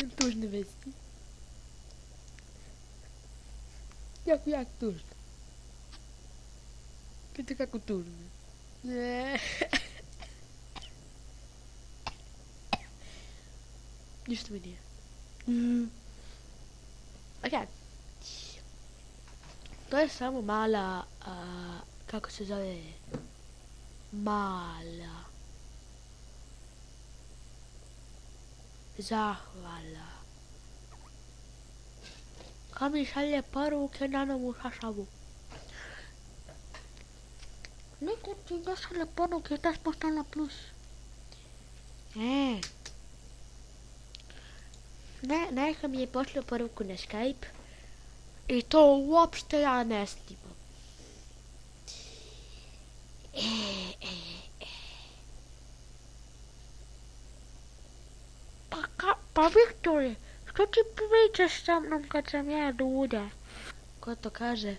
Tužne vesti. Jako tužne. Vidite kako tužne. Ne. Ništa mi nije. Ok. To je samo mala, kako se zove, mala zahvala. Ko mi šalje poruke na novu šašavu. Niko ti ne šalje poruke da smo na plus. Neka mi je pošlo poruku na Skype. I to uopšte ja ne snimam. Pa Viktore, što ti pričaš sa mnom kad sam ja luda? Ko to kaže?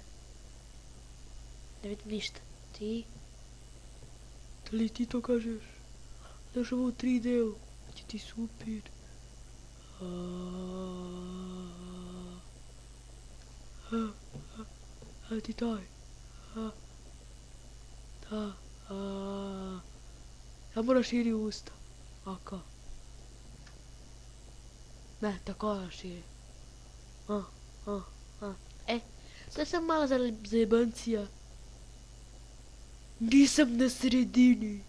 Ne vidim ništa. Ti? Da li ti to kažeš? Znaš ovo 3D-u? Će ti super. A ti taj? Da. Ja moram širi usta. Aka. Ne, tako da širi. To je sam mala zajebancija. Nisam na sredini.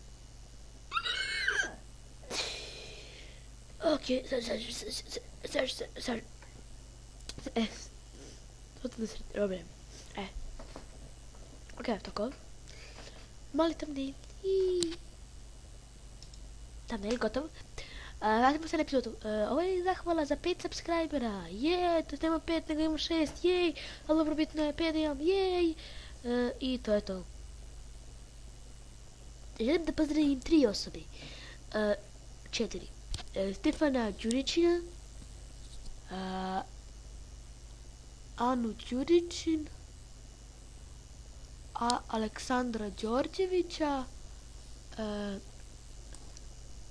Ok, sad. To na sredini, dobre. Ok, tako. Mali thumbnail. Thumbnail, gotov. Vratimo se na epizodu. Ovo je zahvala za 5 subscribera. To nema 5, nego imamo 6. Jej. Ali dobro, bitno je 5 imam. Jej. I to je to. Želim da pozdravim 3 osobe. 4. Stefana Đurićina. Anu Đurićin. Aleksandra Đorđevića.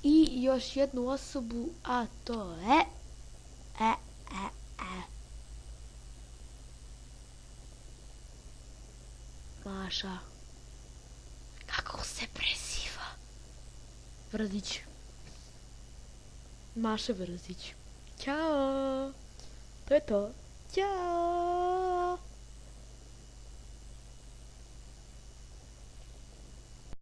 I još jednu osobu, a to je Maša. Kako se preziva? Vrzić. Maša Vrzić. Ćao. To je to. Ćao.